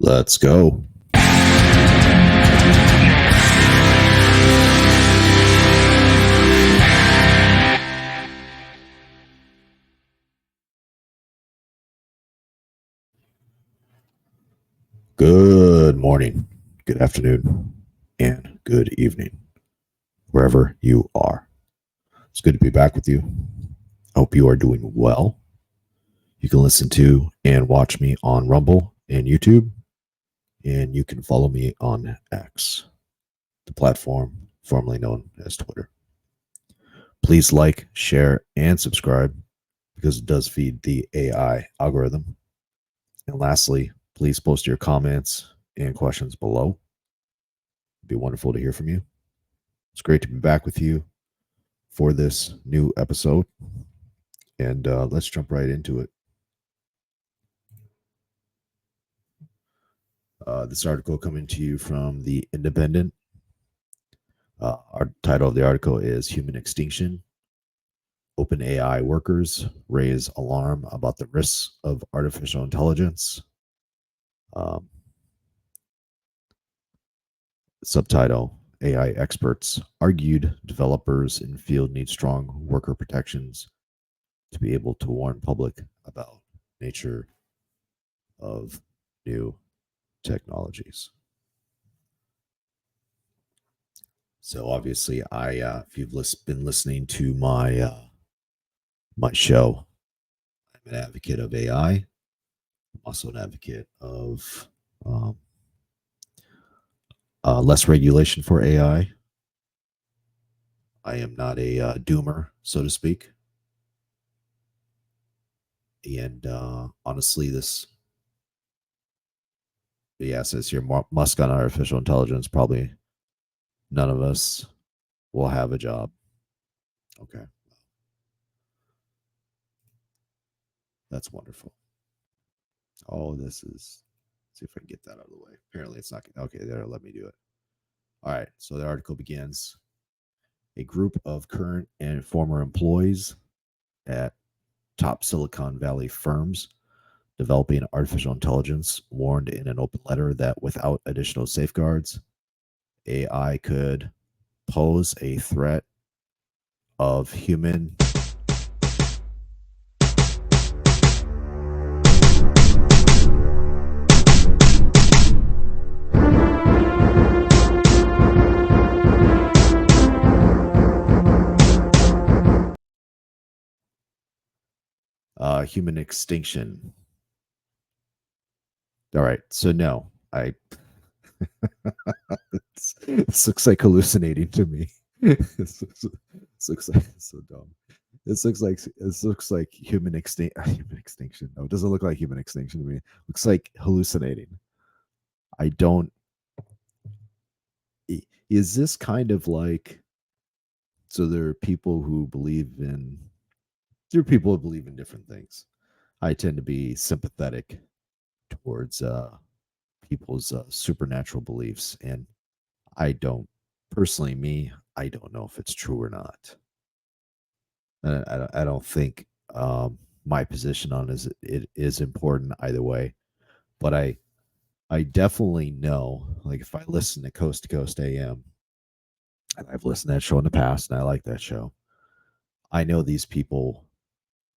Let's go. Good morning, good afternoon, and good evening, wherever you are. It's good to be back with you. I hope you are doing well. You can listen to and watch me on Rumble and YouTube, and you can follow me on X, the platform formerly known as Twitter. Please like, share, and subscribe because it does feed the AI algorithm. And lastly, please post your comments and questions below. It'd be wonderful to hear from you. It's great to be back with you for this new episode. And let's jump right into it. This article coming to you from The Independent. Our title of the article is Human Extinction. OpenAI workers raise alarm about the risks of artificial intelligence. Subtitle: AI experts argued developers in field need strong worker protections to be able to warn public about nature of new technologies. So obviously, if you've been listening to my show, I'm an advocate of AI. I'm also an advocate of less regulation for AI. I am not a doomer, so to speak. And honestly, says here, Musk on artificial intelligence, probably none of us will have a job. Okay. That's wonderful. Oh, this is, see if I can get that out of the way. Apparently it's not, okay, there, let me do it. All right, so the article begins. A group of current and former employees at top Silicon Valley firms developing artificial intelligence warned in an open letter that without additional safeguards, AI could pose a threat of human human extinction. All right, so no, this looks like hallucinating to me. This looks like so dumb. This looks like human extinction. No, it doesn't look like human extinction to me. It looks like hallucinating. I don't. Is this kind of like? So there are people who believe in. There are people who believe in different things. I tend to be sympathetic towards people's supernatural beliefs, and I don't personally. I don't know if it's true or not. I don't think my position on it is important either way, but I definitely know, like, if I listen to Coast AM, and I've listened to that show in the past, and I like that show, I know these people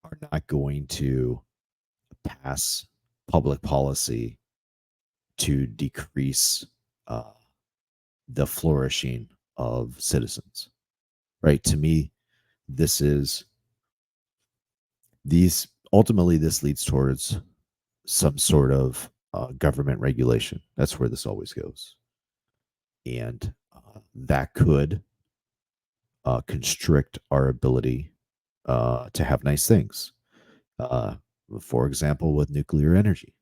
are not going to pass public policy to decrease the flourishing of citizens. Right? To me, this is these ultimately this leads towards some sort of government regulation. That's where this always goes, and that could constrict our ability to have nice things. For example, with nuclear energy,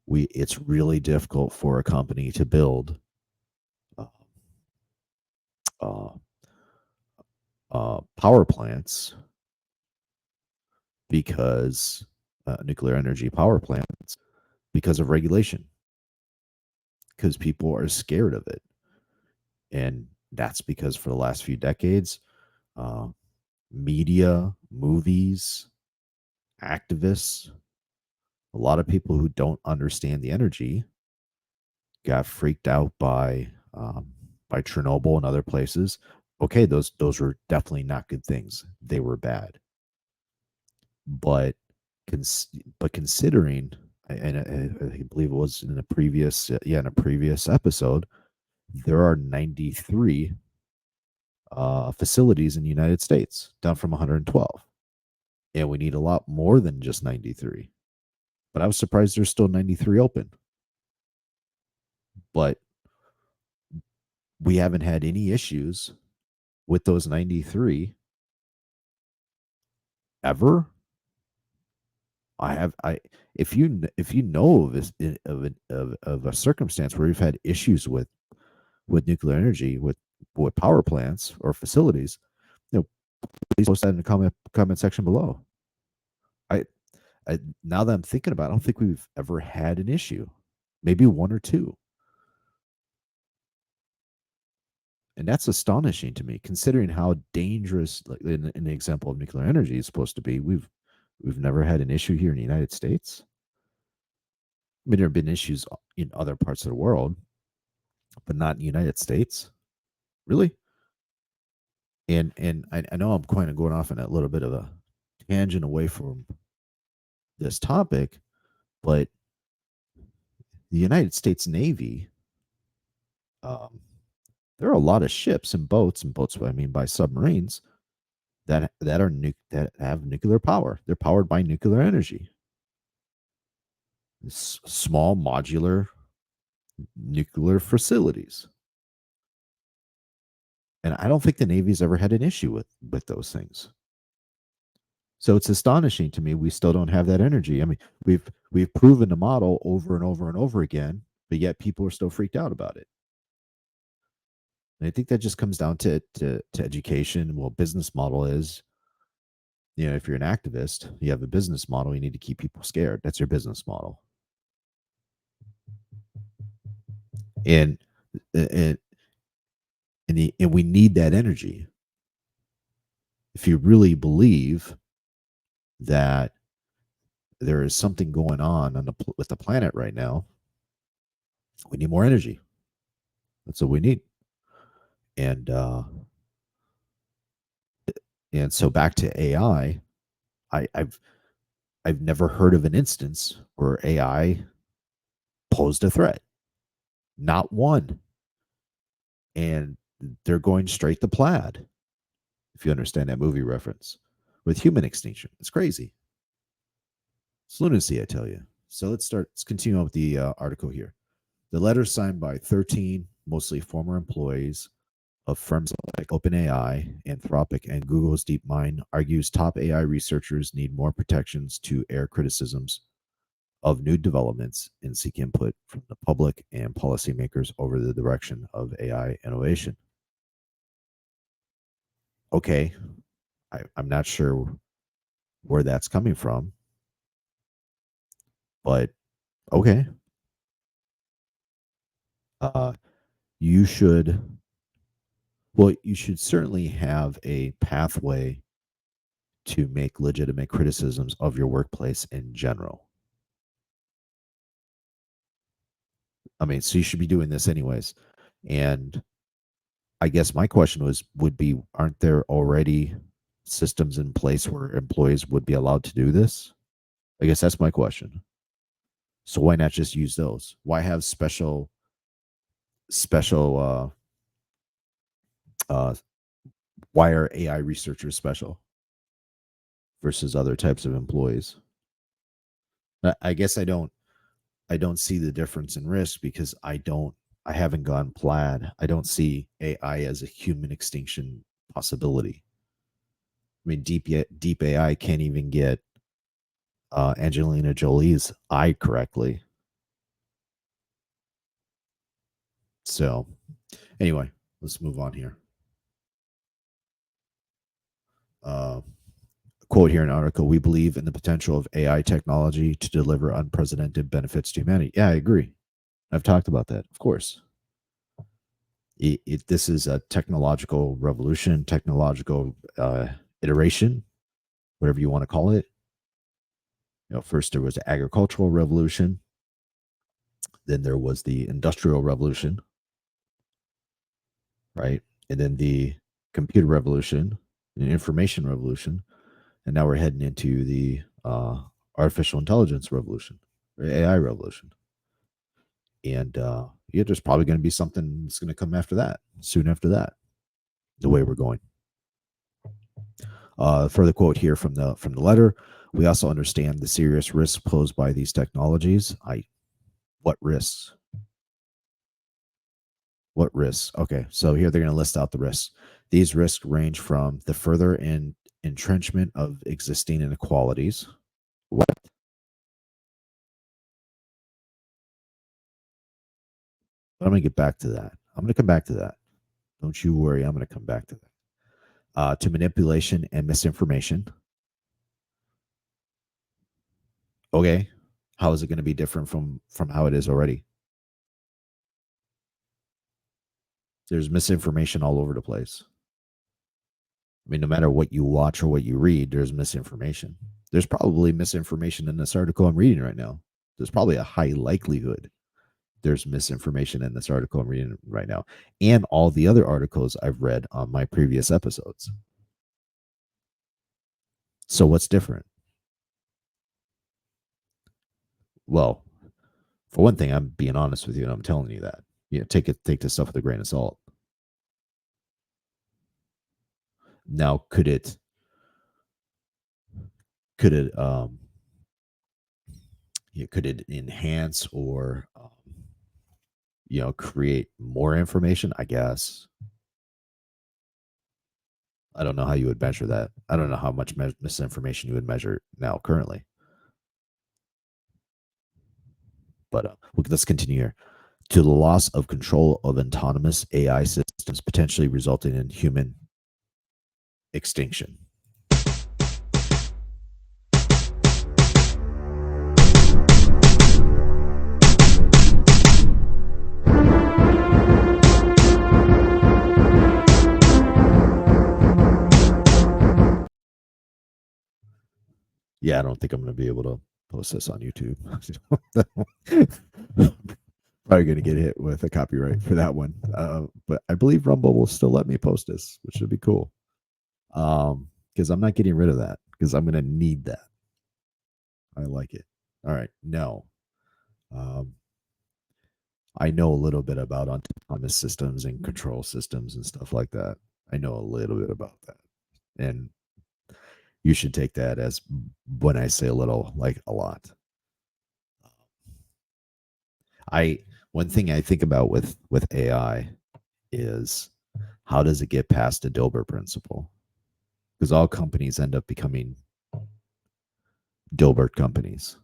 it's really difficult for a company to build uh, uh, power plants because nuclear energy power plants because of regulation, because people are scared of it. And that's because for the last few decades, media, movies, activists A lot of people who don't understand the energy got freaked out by Chernobyl and other places. Okay, those were definitely not good things. They were bad, but considering, and I believe it was in a previous in a previous episode, there are 93 facilities in the United States, down from 112, and we need a lot more than just 93. But I was surprised there's still 93 open. But we haven't had any issues with those 93 ever. I if you know of this of a circumstance where we've had issues with nuclear energy with power plants or facilities, please post that in the comment section below. I, now that I'm thinking about it, I don't think we've ever had an issue. Maybe one or two. And that's astonishing to me, considering how dangerous, like in the example of nuclear energy, is supposed to be. We've never had an issue here in the United States. I mean, there have been issues in other parts of the world, but not in the United States. Really? And I know I'm kind of going off on a little bit of a tangent away from this topic, but the United States Navy, um, there are a lot of ships and boats. What I mean by submarines that have nuclear power. They're powered by nuclear energy. Small modular nuclear facilities, and I don't think the Navy's ever had an issue with those things. So it's astonishing to me we still don't have that energy. I mean, we've proven the model over and over and over again, but yet people are still freaked out about it. And I think that just comes down to education. Well, business model is, if you're an activist, you have a business model, you need to keep people scared. That's your business model. And and and we need that energy. If you really believe that there is something going on with the planet right now, we need more energy. That's what we need. And and so back to AI, I've never heard of an instance where AI posed a threat. Not one. And they're going straight to plaid, if you understand that movie reference, with human extinction. It's crazy. It's lunacy, I tell you. So let's continue on with the article here. The letter signed by 13, mostly former employees of firms like OpenAI, Anthropic, and Google's DeepMind argues top AI researchers need more protections to air criticisms of new developments and seek input from the public and policymakers over the direction of AI innovation. Okay, I'm not sure where that's coming from, but okay. Uh, you should, well, you should certainly have a pathway to make legitimate criticisms of your workplace in general. I mean, so you should be doing this anyways. And I guess my question would be, aren't there already systems in place where employees would be allowed to do this? I guess that's my question. So why not just use those? Why have special why are AI researchers special versus other types of employees? I guess I don't see the difference in risk because I haven't gone plaid. I don't see AI as a human extinction possibility. I mean, deep AI can't even get Angelina Jolie's eye correctly. So, anyway, let's move on here. Quote here in an article: "We believe in the potential of AI technology to deliver unprecedented benefits to humanity." Yeah, I agree. I've talked about that, of course. This is a technological revolution, technological iteration, whatever you want to call it. First there was the agricultural revolution, then there was the industrial revolution, right? And then the computer revolution, the information revolution, and now we're heading into the artificial intelligence revolution, or AI revolution. And yeah, there's probably going to be something that's going to come after that, soon after that, the way we're going. Further quote here from the letter: "We also understand the serious risks posed by these technologies." What risks? What risks? Okay, so here they're going to list out the risks. These risks range from the further entrenchment of existing inequalities. What? But I'm going to get back to that. I'm going to come back to that. Don't you worry. I'm going to come back to that. To manipulation and misinformation. Okay, how is it going to be different from how it is already? There's misinformation all over the place. I mean, no matter what you watch or what you read, there's misinformation. There's probably misinformation in this article I'm reading right now. There's probably a high likelihood there's misinformation in this article I'm reading right now, and all the other articles I've read on my previous episodes. So what's different? Well, for one thing, I'm being honest with you, and I'm telling you that. Take this stuff with a grain of salt. Now, could it could it enhance or create more information? I guess. I don't know how you would measure that. I don't know how much misinformation you would measure now currently. But let's continue here. To the loss of control of autonomous AI systems, potentially resulting in human extinction. Yeah, I don't think I'm going to be able to post this on YouTube. Probably going to get hit with a copyright for that one. But I believe Rumble will still let me post this, which would be cool. Because I'm not getting rid of that because I'm going to need that. I like it. All right. No. I know a little bit about autonomous systems and control systems and stuff like that. I know a little bit about that. And you should take that as, when I say a little, like a lot. One thing I think about with AI is, how does it get past the Dilbert principle? Because all companies end up becoming Dilbert companies.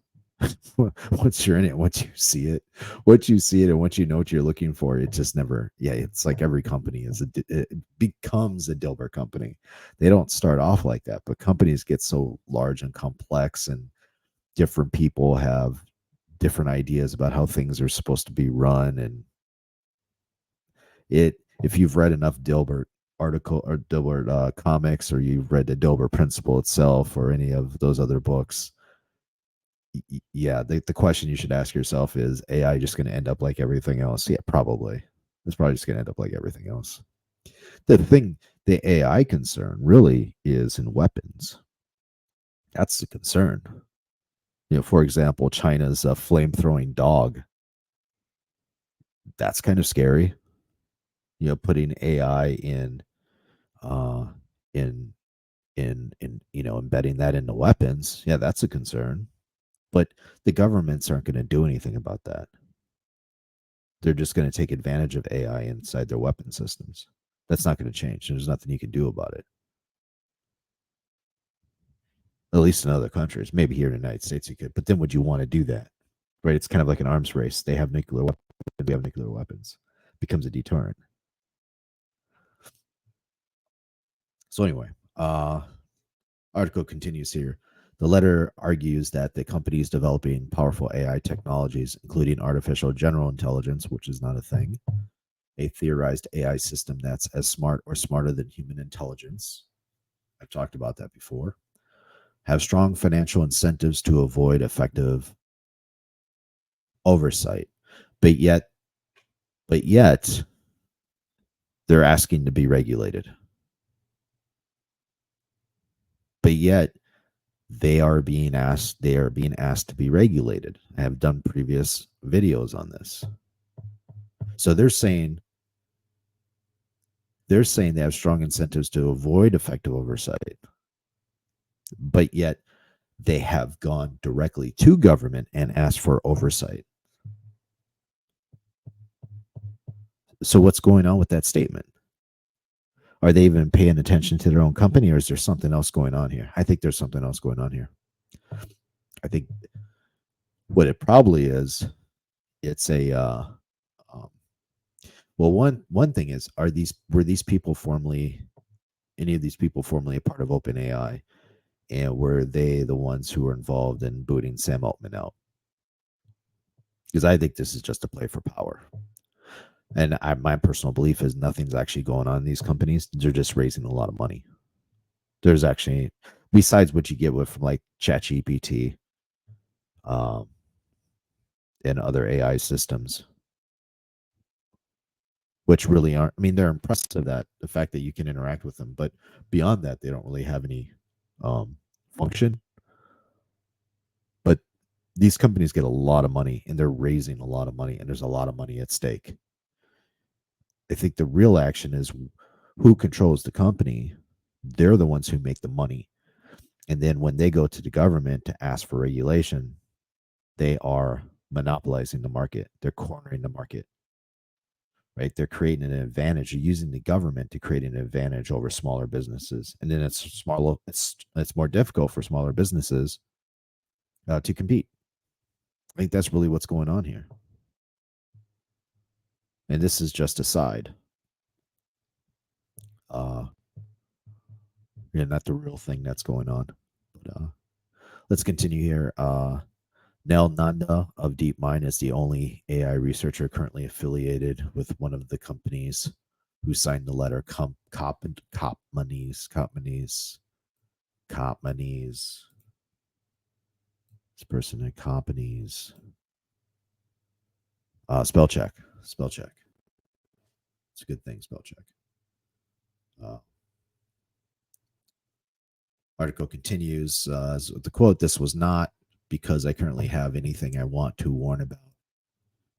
Once you're in it, once you see it, and once you know what you're looking for, it just never. Yeah, it's like every company it becomes a Dilbert company. They don't start off like that, but companies get so large and complex, and different people have different ideas about how things are supposed to be run. And if you've read enough Dilbert article or Dilbert comics, or you've read the Dilbert principle itself, or any of those other books, yeah, the question you should ask yourself is, AI just going to end up like everything else? Yeah, probably. It's probably just going to end up like everything else. The AI concern really is in weapons. That's the concern. For example, China's flame throwing dog. That's kind of scary. Putting AI uh, in embedding that into weapons. Yeah, that's a concern. But the governments aren't going to do anything about that. They're just going to take advantage of AI inside their weapon systems. That's not going to change. There's nothing you can do about it. At least in other countries. Maybe here in the United States you could. But then would you want to do that? Right? It's kind of like an arms race. They have nuclear weapons. We have nuclear weapons. It becomes a deterrent. So anyway, article continues here. The letter argues that the companies developing powerful AI technologies, including artificial general intelligence, which is not a thing, a theorized AI system that's as smart or smarter than human intelligence. I've talked about that before. have strong financial incentives to avoid effective oversight, but yet they're asking to be regulated. But yet they are being asked to be regulated. I have done previous videos on this. So they're saying they have strong incentives to avoid effective oversight, but yet they have gone directly to government and asked for oversight. So what's going on with that statement? Are they even paying attention to their own company, or is there something else going on here? I think there's something else going on here. I think what it probably is, it's a um, well, one thing is, were these people formerly any of these people formerly a part of OpenAI, and were they the ones who were involved in booting Sam Altman out? Because I think this is just a play for power. And my personal belief is nothing's actually going on in these companies. They're just raising a lot of money. There's actually, besides what you get with from like ChatGPT um, and other AI systems, which really aren't, I mean, they're impressive that the fact that you can interact with them, but beyond that, they don't really have any function. But these companies get a lot of money and they're raising a lot of money, and there's a lot of money at stake. I think the real action is who controls the company. They're the ones who make the money. And then when they go to the government to ask for regulation, they are monopolizing the market. They're cornering the market, right? They're creating an advantage. They're using the government to create an advantage over smaller businesses. And then it's more difficult for smaller businesses to compete. I think that's really what's going on here. And this is just a side. Not the real thing that's going on. But let's continue here. Nel Nanda of DeepMind is the only AI researcher currently affiliated with one of the companies who signed the letter. Copmanies. This person at companies. Spell check. It's a good thing. Spell check. Article continues with the quote: "This was not because I currently have anything I want to warn about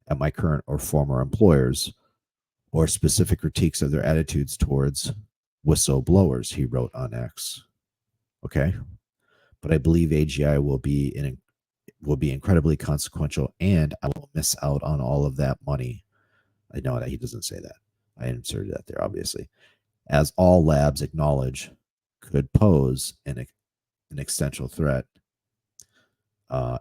at my current or former employers, or specific critiques of their attitudes towards whistleblowers," he wrote on X. Okay, but I believe AGI will be incredibly consequential, and I will miss out on all of that money. I know that he doesn't say that. I inserted that there, obviously, as all labs acknowledge could pose an existential threat.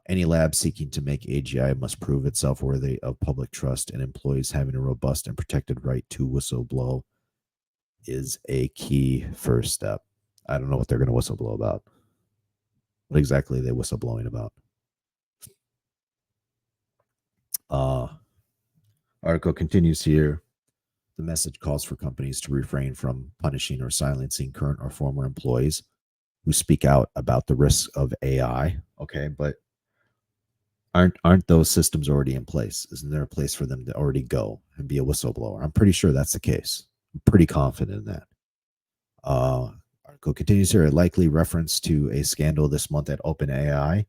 Any lab seeking to make AGI must prove itself worthy of public trust, and employees having a robust and protected right to whistleblow is a key first step. I don't know what they're going to whistleblow about. What exactly are they whistleblowing about? Article continues here. The message calls for companies to refrain from punishing or silencing current or former employees who speak out about the risks of AI. Okay, but aren't those systems already in place? Isn't there a place for them to already go and be a whistleblower? I'm pretty sure that's the case. I'm pretty confident in that. Article continues here. A likely reference to a scandal this month at OpenAI,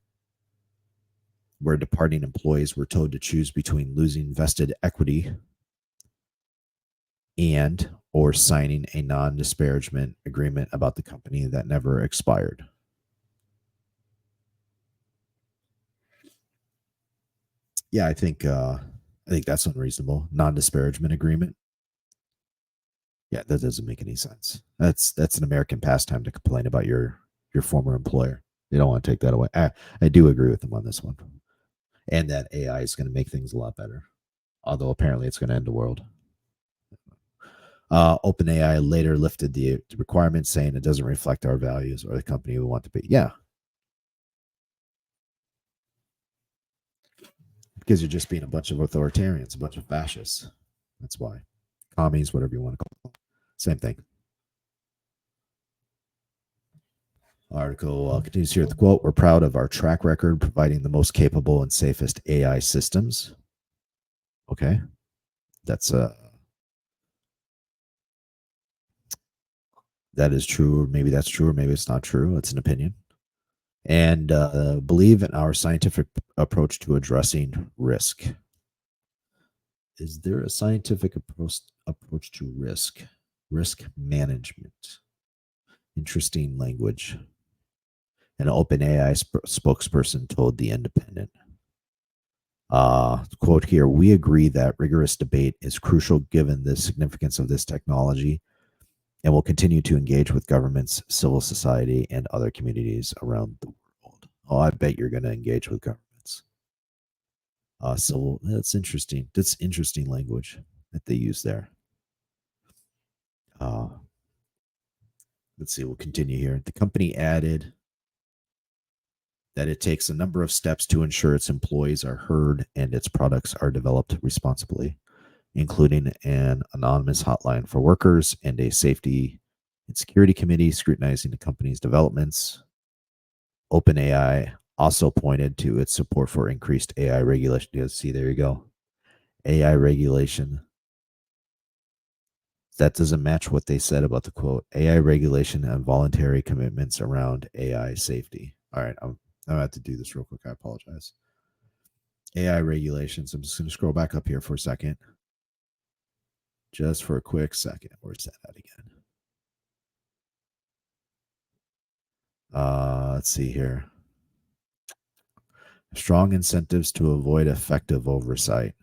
where departing employees were told to choose between losing vested equity and or signing a non-disparagement agreement about the company that never expired. Yeah, I think that's unreasonable. Non-disparagement agreement. Yeah, that doesn't make any sense. That's an American pastime to complain about your former employer. They don't want to take that away. I do agree with them on this one, and that AI is going to make things a lot better. Although apparently it's going to end the world. OpenAI later lifted the requirement, saying it doesn't reflect our values or the company we want to be. Yeah, because you're just being a bunch of authoritarians, a bunch of fascists. That's why. Commies, whatever you want to call them. Same thing. Article continues here with the quote: "We're proud of our track record providing the most capable and safest AI systems." Okay, that's that is true, or maybe that's true, or maybe it's not true. It's an opinion. And believe in our scientific approach to addressing risk. Is there a scientific approach to risk management? Interesting language. An OpenAI spokesperson told The Independent. Quote here: "We agree that rigorous debate is crucial given the significance of this technology and will continue to engage with governments, civil society, and other communities around the world." Oh, I bet you're going to engage with governments. So that's interesting. That's interesting language that they use there. Uh, let's see. We'll continue here. The company added that it takes a number of steps to ensure its employees are heard and its products are developed responsibly, including an anonymous hotline for workers and a safety and security committee scrutinizing the company's developments. OpenAI also pointed to its support for increased AI regulation. You see, there you go. AI regulation. That doesn't match what they said about the quote: "AI regulation and voluntary commitments around AI safety." All right, I'm going to have to do this real quick. I apologize. AI regulations. I'm just going to scroll back up here for a second. Just for a quick second. Where's that at again? Let's see here. Strong incentives to avoid effective oversight.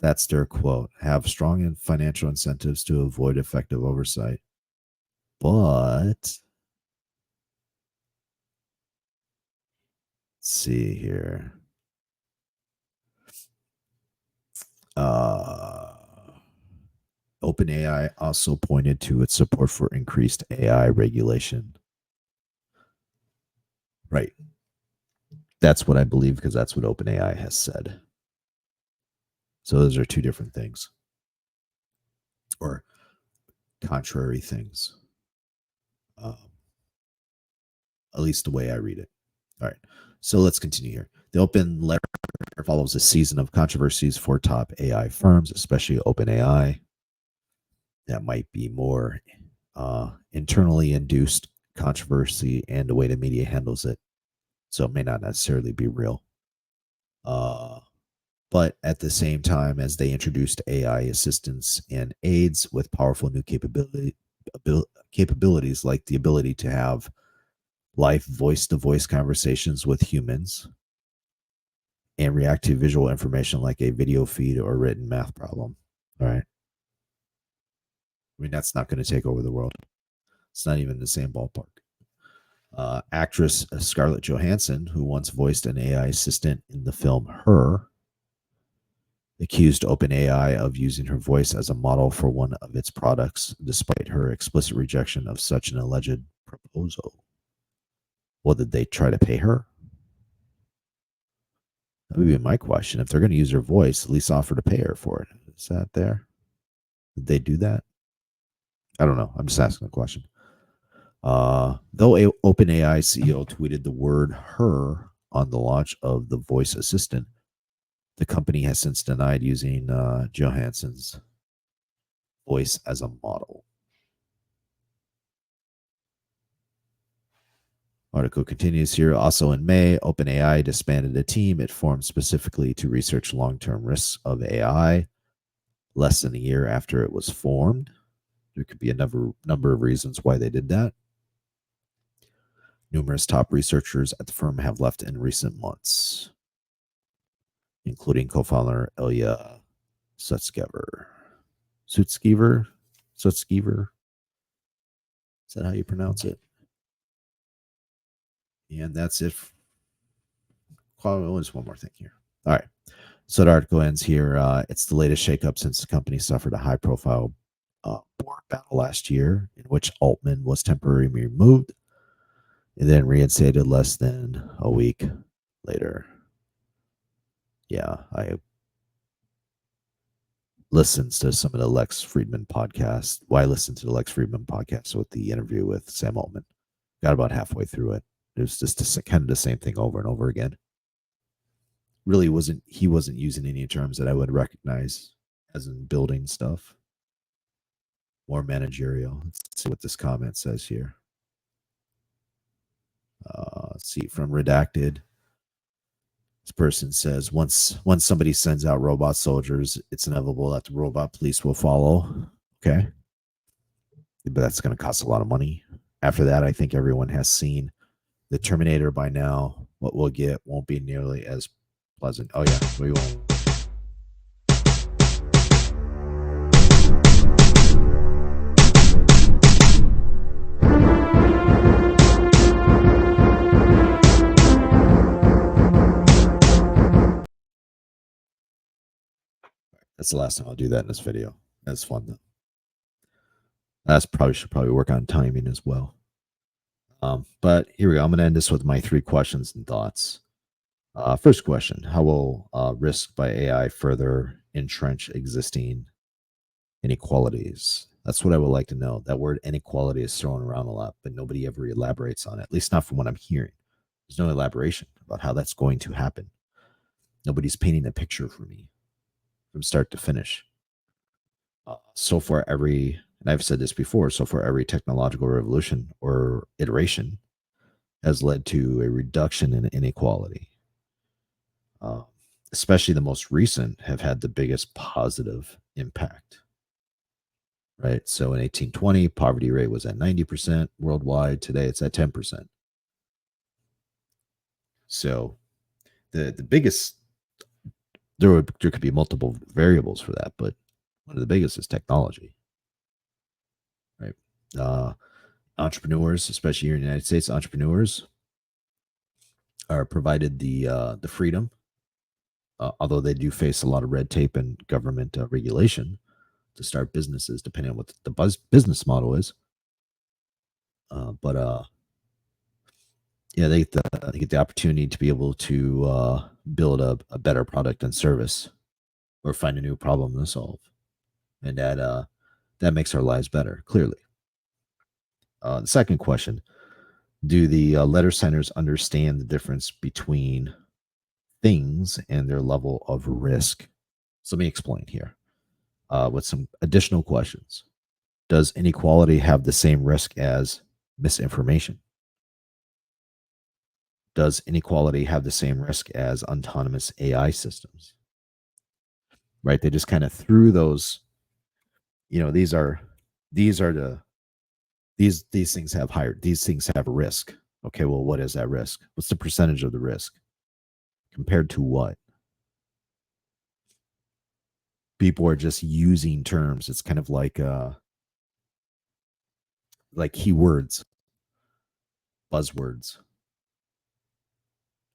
That's their quote. Have strong financial incentives to avoid effective oversight. But let's see here. OpenAI also pointed to its support for increased AI regulation. Right. That's what I believe because that's what OpenAI has said. So those are two different things, or contrary things. At least the way I read it. All right. So let's continue here. The open letter follows a season of controversies for top AI firms, especially OpenAI. That might be more internally induced controversy and the way the media handles it. So it may not necessarily be real. But at the same time, as they introduced AI assistants and aids with powerful new capabilities like the ability to have live voice to voice conversations with humans and react to visual information like a video feed or written math problem. All right. I mean, that's not going to take over the world. It's not even the same ballpark. Actress Scarlett Johansson, who once voiced an AI assistant in the film Her, accused OpenAI of using her voice as a model for one of its products, despite her explicit rejection of such an alleged proposal. Well, did they try to pay her? That would be my question. If they're going to use her voice, at least offer to pay her for it. Is that there? Did they do that? I don't know. I'm just asking a question. Though OpenAI CEO tweeted the word "her" on the launch of the voice assistant, the company has since denied using Johansson's voice as a model. Article continues here. Also in May, OpenAI disbanded a team it formed specifically to research long-term risks of AI. Less than a year after it was formed, there could be a number of reasons why they did that. Numerous top researchers at the firm have left in recent months, including co-founder Ilya Sutskever. Sutskever? Sutskever? Is that how you pronounce it? And that's it. Oh, there's one more thing here. All right. So the article ends here. It's the latest shakeup since the company suffered a high-profile board battle last year, in which Altman was temporarily removed and then reinstated less than a week later. Yeah, I listened to some of the Lex Friedman podcasts. Why listen to the Lex Friedman podcast with the interview with Sam Altman? Got about halfway through it. It was just kind of the same thing over and over again. Really he wasn't using any terms that I would recognize as in building stuff. More managerial. Let's see what this comment says here. Let's see, from Redacted. This person says once somebody sends out robot soldiers, it's inevitable that the robot police will follow. Okay. But that's going to cost a lot of money. After that, I think everyone has seen the Terminator by now. What we'll get won't be nearly as pleasant. Oh yeah, we won't. That's the last time I'll do that in this video. That's fun though. Should probably work on timing as well. But here we go. I'm going to end this with my 3 questions and thoughts. First question: how will risk by AI further entrench existing inequalities? That's what I would like to know. That word inequality is thrown around a lot, but nobody ever elaborates on it, at least not from what I'm hearing. There's no elaboration about how that's going to happen. Nobody's painting a picture for me from start to finish. So far, and I've said this before, so far every technological revolution or iteration has led to a reduction in inequality. Especially the most recent have had the biggest positive impact. Right. So in 1820, poverty rate was at 90% worldwide. Today it's at 10%. So the biggest, there could be multiple variables for that, but one of the biggest is technology. Right. Entrepreneurs, especially here in the United States, entrepreneurs are provided the freedom, although they do face a lot of red tape and government regulation to start businesses, depending on what the business model is. Yeah, they get the opportunity to be able to build a better product and service, or find a new problem to solve, and that makes our lives better. Clearly, the second question: do the letter signers understand the difference between things and their level of risk? So let me explain here with some additional questions. Does inequality have the same risk as misinformation? Does inequality have the same risk as autonomous AI systems? Right? They just kind of threw those, these things have a risk. Okay, well, what is that risk? What's the percentage of the risk? Compared to what? People are just using terms. It's kind of like keywords, buzzwords.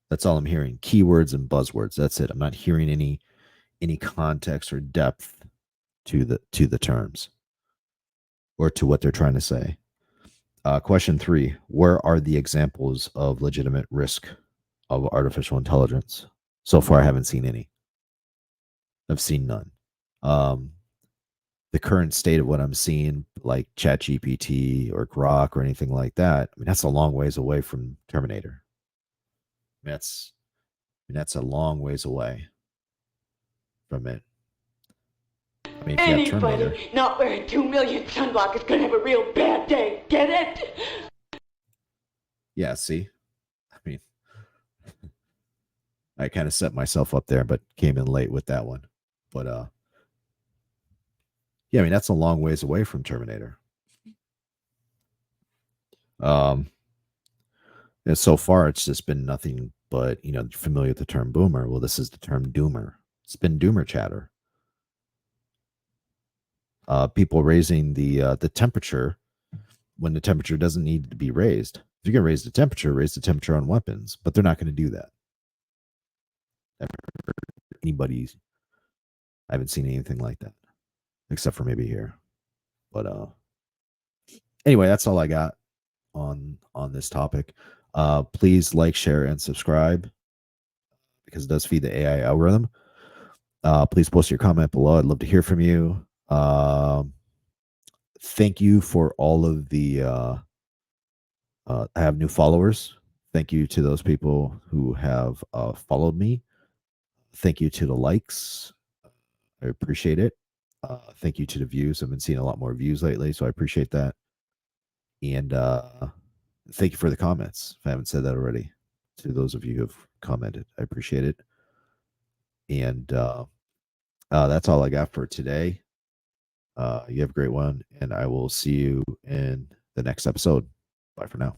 That's all I'm hearing. Keywords and buzzwords. That's it. I'm not hearing any context or depth to the terms or to what they're trying to say. Question 3: where are the examples of legitimate risk of artificial intelligence? So far, I haven't seen any. I've seen none. The current state of what I'm seeing, like ChatGPT or Grok or anything like that, I mean, that's a long ways away from Terminator. That's a long ways away from it. I mean, if you have Terminator, anybody not wearing 2 million sunblock is gonna have a real bad day. Get it? yeah. See, I mean, I kind of set myself up there, but came in late with that one. But yeah, I mean, that's a long ways away from Terminator. And so far, it's just been nothing but, familiar with the term boomer. Well, this is the term doomer. It's been doomer chatter. People raising the temperature when the temperature doesn't need to be raised. If you're going to raise the temperature on weapons, but they're not going to do that. I haven't seen anything like that, except for maybe here. But anyway, that's all I got on this topic. Please like, share, and subscribe, because it does feed the AI algorithm. Please post your comment below. I'd love to hear from you. Thank you for all of the I have new followers. Thank you to those people who have followed me. Thank you to the likes. I appreciate it. Thank you to the views. I've been seeing a lot more views lately, so I appreciate that. And thank you for the comments. If I haven't said that already, to those of you who have commented, I appreciate it. And that's all I got for today. You have a great one, and I will see you in the next episode. Bye for now.